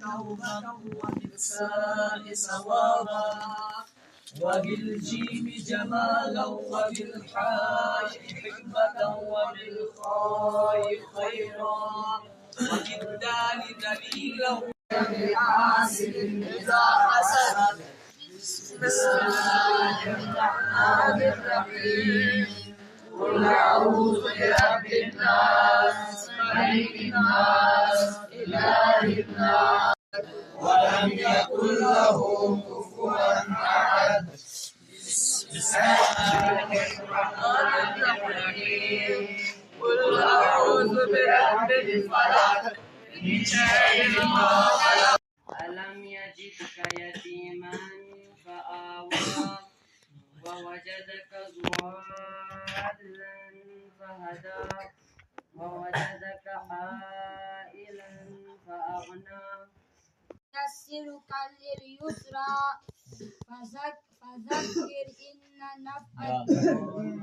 توبة وبالساء ثوابا وبالجيم جمالا وبالحاء حكمة وبالخاء خيرا وبالدال دليلا حاسد إذا حسد. بسم الله الرحمن الرحيم. قل أعوذ برب الناس ملك الناس إله الناس ولم يكن له كفوا أحد. بسم الله الرحمن الرحيم. قل أعوذ برب الفلق من شر ما خلق. ألم يجدك يتيما فآوى ووجدك ضالا فهدى ووجدك عائلا فأغنى. يسرك لليسرى فذكر إن نفعت الذكر.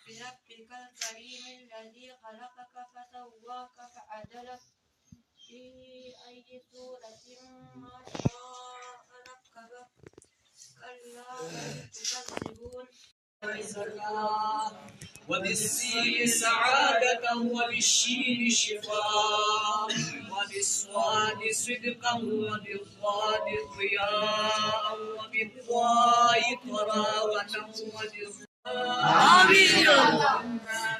بربك الكريم الذي خلقك فسواك فعدلك في أي صورة ما شاء ركبك. كلا بل تكذبون. وبالسين سعادة وبالشين شفاء وبالصاد صدقا وبالضاد ضياء وبالضاء طراوة آمين.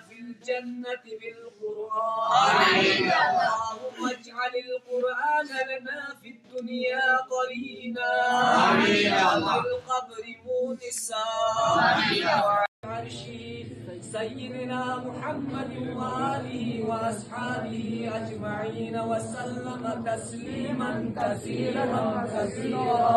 في الجنة بالقرآن. اللهم اجعل القرآن لنا في الدنيا قرينا وفي القبر مونسا. سيدنا محمد وآله وأصحابه أجمعين وسلم تسليما كثيرا كثيرا.